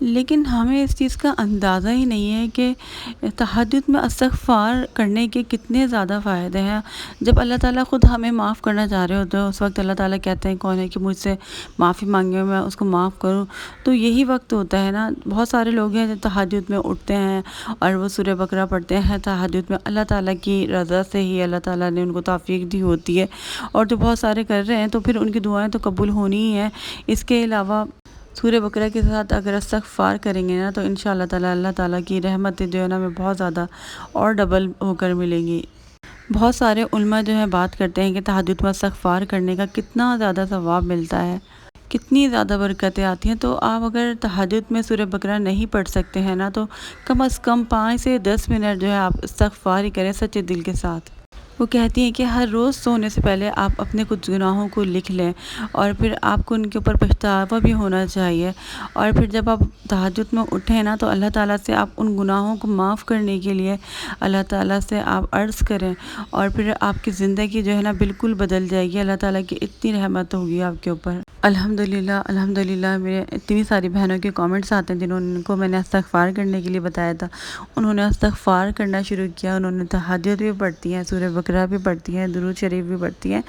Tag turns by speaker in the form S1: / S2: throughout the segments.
S1: لیکن ہمیں اس چیز کا اندازہ ہی نہیں ہے کہ تہجد میں استغفار کرنے کے کتنے زیادہ فائدے ہیں۔ جب اللہ تعالیٰ خود ہمیں معاف کرنا چاہ رہے ہوتے ہیں، اس وقت اللہ تعالیٰ کہتے ہیں کون ہے کہ مجھ سے معافی مانگے، میں اس کو معاف کروں، تو یہی وقت ہوتا ہے نا۔ بہت سارے لوگ ہیں جو تہجد میں اٹھتے ہیں اور وہ سورہ بقرہ پڑھتے ہیں تہجد میں، اللہ تعالیٰ کی رضا سے ہی اللہ تعالیٰ نے ان کو توفیق دی ہوتی ہے، اور جو بہت سارے کر رہے ہیں تو پھر ان کی دعائیں تو قبول ہونی ہی ہیں۔ اس کے علاوہ سورہ بقرہ کے ساتھ اگر استغفار کریں گے نا تو انشاءاللہ تعالیٰ اللہ تعالیٰ کی رحمتیں جو ہے نا ہمیں بہت زیادہ اور ڈبل ہو کر ملیں گی۔ بہت سارے علماء جو ہیں بات کرتے ہیں کہ تہجد میں استغفار کرنے کا کتنا زیادہ ثواب ملتا ہے، کتنی زیادہ برکتیں آتی ہیں۔ تو آپ اگر تہجد میں سورہ بقرہ نہیں پڑھ سکتے ہیں نا تو کم از کم 5 سے 10 منٹ جو ہے آپ استغفار ہی کریں سچے دل کے ساتھ۔ وہ کہتی ہیں کہ ہر روز سونے سے پہلے آپ اپنے کچھ گناہوں کو لکھ لیں، اور پھر آپ کو ان کے اوپر پچھتاوا بھی ہونا چاہیے، اور پھر جب آپ تہجد میں اٹھیں نا تو اللہ تعالیٰ سے آپ ان گناہوں کو معاف کرنے کے لیے اللہ تعالیٰ سے آپ عرض کریں، اور پھر آپ کی زندگی جو ہے نا بالکل بدل جائے گی۔ اللہ تعالیٰ کی اتنی رحمت ہوگی آپ کے اوپر۔ الحمدللہ میرے اتنی ساری بہنوں کے کامنٹس آتے ہیں جنہوں کو میں نے استغفار کرنے کے لیے بتایا تھا، انہوں نے استغفار کرنا شروع کیا، انہوں نے تہجد بھی پڑھتی ہیں، سورہ بقرہ بھی پڑھتی ہیں، درود شریف بھی پڑھتی ہیں،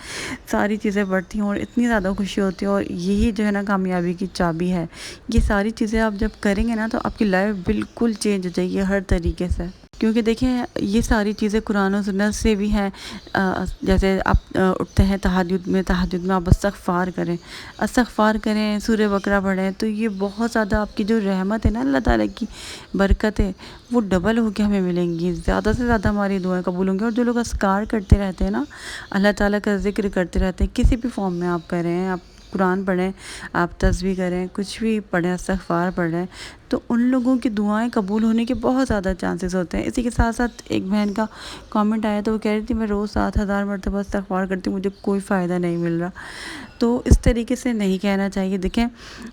S1: ساری چیزیں پڑھتی ہیں، اور اتنی زیادہ خوشی ہوتی ہے۔ اور یہی جو ہے نا کامیابی کی چابی ہے، یہ ساری چیزیں آپ جب کریں گے نا تو آپ کی لائف بالکل چینج ہو جائے گی ہر طریقے سے، کیونکہ دیکھیں یہ ساری چیزیں قرآن و سنت سے بھی ہیں۔ جیسے آپ اٹھتے ہیں تہجد میں آپ استغفار کریں، سورہ بقرہ پڑھیں، تو یہ بہت زیادہ آپ کی جو رحمت ہے نا اللہ تعالیٰ کی برکت ہے وہ ڈبل ہو کے ہمیں ملیں گی، زیادہ سے زیادہ ہماری دعائیں قبول ہوں گی۔ اور جو لوگ اذکار کرتے رہتے ہیں نا، اللہ تعالیٰ کا ذکر کرتے رہتے ہیں، کسی بھی فارم میں آپ کریں، آپ قرآن پڑھیں، آپ تسبیح کریں، کچھ بھی پڑھیں، استغفار پڑھیں، تو ان لوگوں کی دعائیں قبول ہونے کے بہت زیادہ چانسز ہوتے ہیں۔ اسی کے ساتھ ساتھ ایک بہن کا کامنٹ آیا تو وہ کہہ رہی تھی میں روز 7,000 مرتبہ استغفار کرتی ہوں، مجھے کوئی فائدہ نہیں مل رہا۔ تو اس طریقے سے نہیں کہنا چاہیے۔ دیکھیں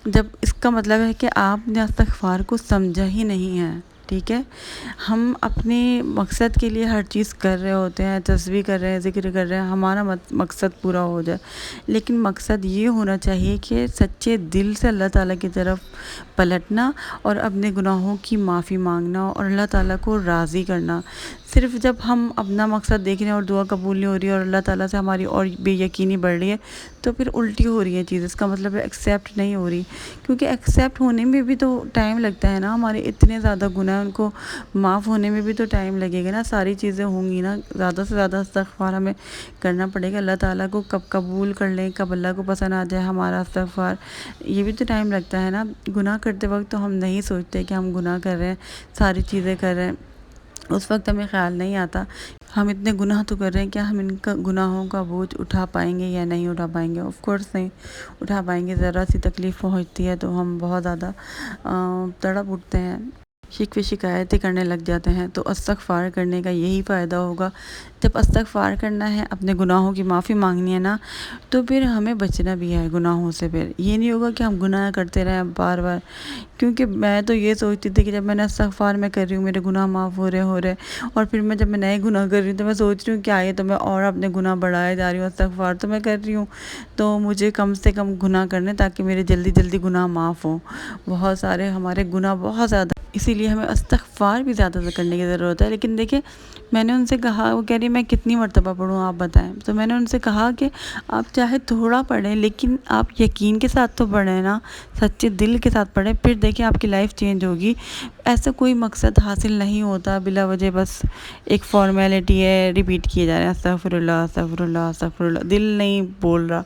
S1: جب اس کا مطلب ہے کہ آپ نے استغفار کو سمجھا ہی نہیں ہے، ٹھیک ہے۔ ہم اپنے مقصد کے لیے ہر چیز کر رہے ہوتے ہیں، تسبیح کر رہے ہیں، ذکر کر رہے ہیں، ہمارا مقصد پورا ہو جائے، لیکن مقصد یہ ہونا چاہیے کہ سچے دل سے اللہ تعالیٰ کی طرف پلٹنا اور اپنے گناہوں کی معافی مانگنا اور اللہ تعالیٰ کو راضی کرنا۔ صرف جب ہم اپنا مقصد دیکھ رہے ہیں اور دعا قبول نہیں ہو رہی ہے اور اللہ تعالیٰ سے ہماری اور بے یقینی بڑھ رہی ہے تو پھر الٹی ہو رہی ہے چیز، اس کا مطلب ہے ایکسیپٹ نہیں ہو رہی، کیونکہ ایکسیپٹ ہونے میں بھی تو ٹائم لگتا ہے نا، ہمارے اتنے زیادہ گناہ ان کو معاف ہونے میں بھی تو ٹائم لگے گا نا، ساری چیزیں ہوں گی نا، زیادہ سے زیادہ استغفار ہمیں کرنا پڑے گا۔ اللہ تعالیٰ کو کب قبول کر لیں، کب اللہ کو پسند آ جائے ہمارا استغفار، یہ بھی تو ٹائم لگتا ہے نا۔ گناہ کرتے وقت تو ہم نہیں سوچتے کہ ہم گناہ کر رہے ہیں، ساری چیزیں کر رہے ہیں، اس وقت ہمیں خیال نہیں آتا ہم اتنے گناہ تو کر رہے ہیں، کیا ہم ان کا گناہوں کا بوجھ اٹھا پائیں گے یا نہیں اٹھا پائیں گے؟ آف کورس نہیں اٹھا پائیں گے، ذرا سی تکلیف پہنچتی ہے تو ہم بہت زیادہ تڑپ اٹھتے ہیں، شکوے شکایتیں کرنے لگ جاتے ہیں۔ تو استغفار کرنے کا یہی فائدہ ہوگا، جب استغفار کرنا ہے، اپنے گناہوں کی معافی مانگنی ہے نا، تو پھر ہمیں بچنا بھی ہے گناہوں سے۔ پھر یہ نہیں ہوگا کہ ہم گناہ کرتے رہیں بار بار، کیونکہ میں تو یہ سوچتی تھی کہ جب میں نے استغفار میں کر رہی ہوں میرے گناہ معاف ہو رہے، اور پھر جب میں نئے گناہ کر رہی ہوں تو میں سوچ رہی ہوں کیا یہ تو میں اور اپنے گناہ بڑھائے جا رہی ہوں، استغفار تو میں کر رہی ہوں تو مجھے کم سے کم گناہ کرنے تاکہ میرے جلدی جلدی گناہ معاف ہوں۔ بہت سارے ہمارے گناہ بہت زیادہ، اسی لیے ہمیں استغفار بھی زیادہ کرنے کی ضرورت ہے۔ لیکن دیکھیں میں نے ان سے کہا، وہ کہہ رہی میں کتنی مرتبہ پڑھوں آپ بتائیں، تو میں نے ان سے کہا کہ آپ چاہے تھوڑا پڑھیں لیکن آپ یقین کے ساتھ تو پڑھیں نا، سچے دل کے ساتھ پڑھیں، پھر دیکھیں آپ کی لائف چینج ہوگی۔ ایسا کوئی مقصد حاصل نہیں ہوتا بلا وجہ، بس ایک فارمیلٹی ہے، ریپیٹ کیے جا رہے ہیں استغفر اللہ، دل نہیں بول رہا،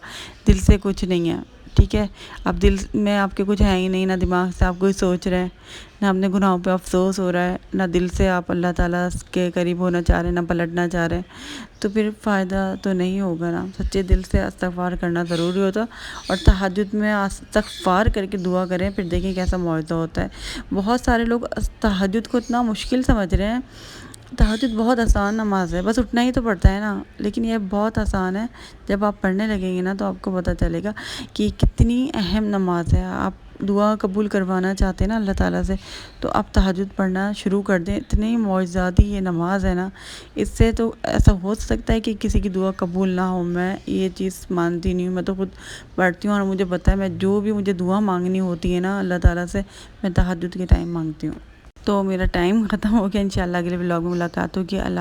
S1: دل سے کچھ نہیں ہے، ٹھیک ہے۔ اب دل میں آپ کے کچھ ہے ہی نہیں، نہ دماغ سے آپ کوئی سوچ رہے ہیں، نہ اپنے گناہوں پہ افسوس ہو رہا ہے، نہ دل سے آپ اللہ تعالیٰ کے قریب ہونا چاہ رہے ہیں، نہ پلٹنا چاہ رہے ہیں، تو پھر فائدہ تو نہیں ہوگا نا۔ سچے دل سے استغفار کرنا ضروری ہوتا، اور تہجد میں استغفار کر کے دعا کریں، پھر دیکھیں کیسا معاوضہ ہوتا ہے۔ بہت سارے لوگ تہجد کو اتنا مشکل سمجھ رہے ہیں، تہجد بہت آسان نماز ہے، بس اٹھنا ہی تو پڑتا ہے نا، لیکن یہ بہت آسان ہے۔ جب آپ پڑھنے لگیں گے نا تو آپ کو پتہ چلے گا کہ یہ کتنی اہم نماز ہے۔ آپ دعا قبول کروانا چاہتے ہیں نا اللہ تعالیٰ سے، تو آپ تہجد پڑھنا شروع کر دیں۔ اتنی معجزاتی یہ نماز ہے نا، اس سے تو ایسا ہو سکتا ہے کہ کسی کی دعا قبول نہ ہو۔ میں یہ چیز مانتی نہیں ہوں، میں تو خود پڑھتی ہوں اور مجھے پتہ ہے، میں جو بھی مجھے دعا مانگنی ہوتی ہے نا اللہ تعالیٰ سے، میں تہجد کے ٹائم مانگتی ہوں۔ تو میرا ٹائم ختم ہو گیا، انشاءاللہ اگلے ولاگ میں ملاقات ہوگی۔ اللہ